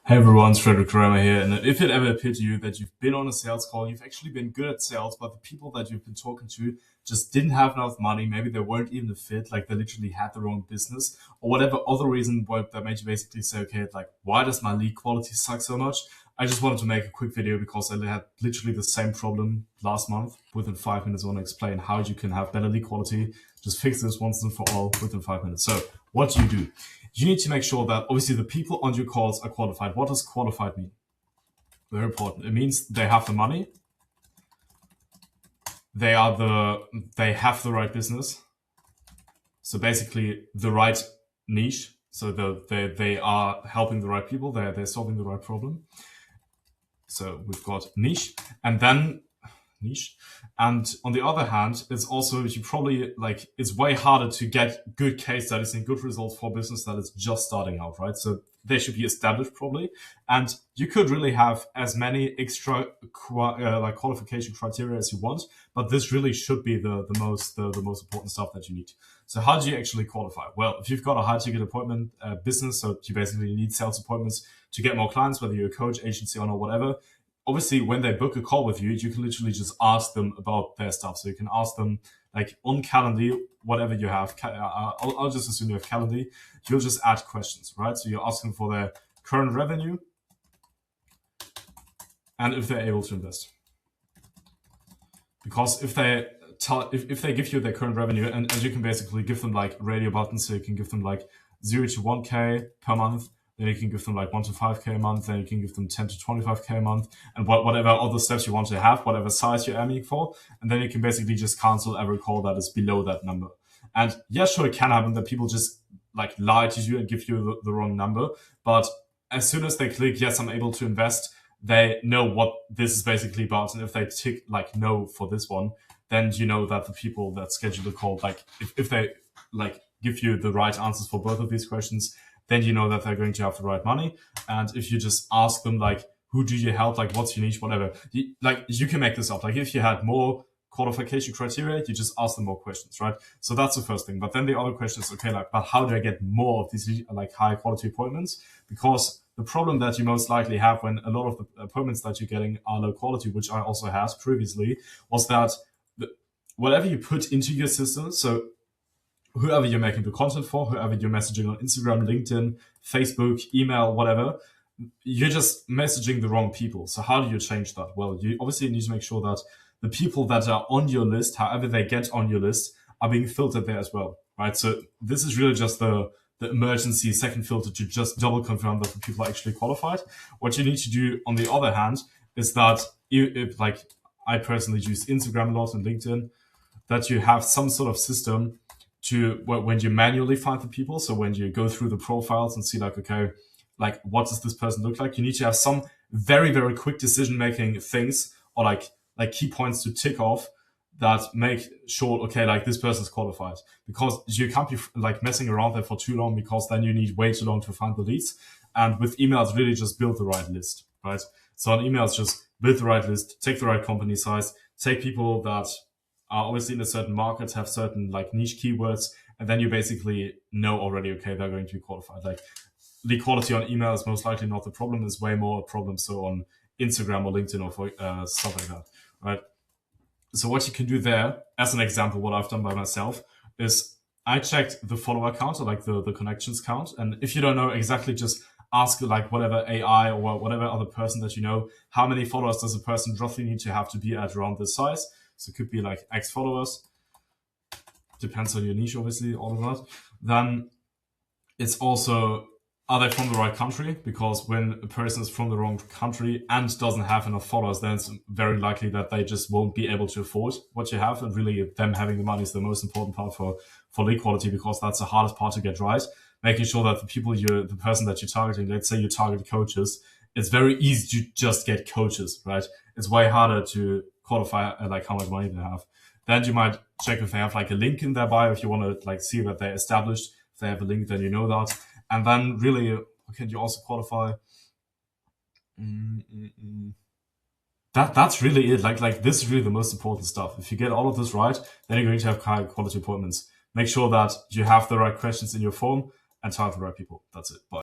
Hey everyone, it's Frederick Kramer here. And if it ever appeared to you that you've been on a sales call, you've actually been good at sales, but the people that you've been talking to just didn't have enough money, maybe they weren't even a fit, like they literally had the wrong business, or whatever other reason that made you basically say, okay, like, why does my lead quality suck so much? I just wanted to make a quick video because I had literally the same problem last month. Within 5 minutes, I want to explain how you can have better lead quality. Just fix this once and for all within 5 minutes. So what do? You need to make sure that obviously the people on your calls are qualified. What does qualified mean? Very important. It means they have the money. They have the right business. So basically the right niche. So they are helping the right people. They're solving the right problem. So we've got niche, and then niche. And on the other hand, it's also, you probably like, it's way harder to get good case studies and good results for business that is just starting out, right? So they should be established probably. And you could really have as many extra like qualification criteria as you want, but this really should be the most important stuff that you need. So how do you actually qualify? Well, if you've got a high ticket appointment business, so you basically need sales appointments to get more clients, whether you're a coach, agency owner, whatever. Obviously, when they book a call with you, you can literally just ask them about their stuff. So you can ask them, like, on Calendly, whatever you have. I'll just assume you have Calendly. You'll just add questions, right? So you're asking for their current revenue and if they're able to invest. Because if they give you their current revenue, and you can basically give them like radio buttons, so you can give them like 0 to 1K per month. Then you can give them like 1 to 5K a month. Then you can give them 10 to 25K a month, and whatever other steps you want to have, whatever size you're aiming for. And then you can basically just cancel every call that is below that number. And yeah, sure, it can happen that people just like lie to you and give you the wrong number. But as soon as they click, yes, I'm able to invest, they know what this is basically about. And if they tick like no for this one, then you know that the people that schedule the call, like if they like give you the right answers for both of these questions, then you know that they're going to have the right money. And if you just ask them, like, who do you help? Like, what's your niche? Whatever. You can make this up. Like, if you had more qualification criteria, you just ask them more questions, right? So that's the first thing. But then the other question is, okay, like, but how do I get more of these, like, high quality appointments? Because the problem that you most likely have when a lot of the appointments that you're getting are low quality, which I also had previously, was that whatever you put into your system, so whoever you're making the content for, whoever you're messaging on Instagram, LinkedIn, Facebook, email, whatever, you're just messaging the wrong people. So how do you change that? Well, you obviously need to make sure that the people that are on your list, however they get on your list, are being filtered there as well, right? So this is really just the emergency second filter to just double confirm that the people are actually qualified. What you need to do, on the other hand, is that if like I personally use Instagram a lot and LinkedIn, that you have some sort of system to when you manually find the people. So when you go through the profiles and see like, okay, like what does this person look like? You need to have some very, very quick decision-making things or like key points to tick off that make sure, okay, like this person is qualified, because you can't be like messing around there for too long, because then you need way too long to find the leads. And with emails, really just build the right list, right? So on emails, just build the right list, take the right company size, take people that are obviously in a certain market, have certain like niche keywords, and then you basically know already, okay, they're going to be qualified. Like the quality on email is most likely not the problem, is way more a problem. So on Instagram or LinkedIn or for stuff like that, right? So what you can do there, as an example, what I've done by myself is I checked the follower count, or like the connections count. And if you don't know exactly, just ask like whatever AI or whatever other person that you know, how many followers does a person roughly need to have to be at around this size? So it could be like X followers, depends on your niche, obviously, all of that. Then it's also, are they from the right country? Because when a person is from the wrong country and doesn't have enough followers, then it's very likely that they just won't be able to afford what you have. And really, them having the money is the most important part for lead quality, because that's the hardest part to get right. Making sure that the person that you're targeting, let's say you target coaches, it's very easy to just get coaches, right? It's way harder to qualify like how much money they have. Then you might check if they have like a link in their bio, if you want to like see that they're established. If they have a link, then you know that. And then really, can you also qualify? That's really it. Like this is really the most important stuff. If you get all of this right, then you're going to have high quality appointments. Make sure that you have the right questions in your form and target the right people. That's it. Bye.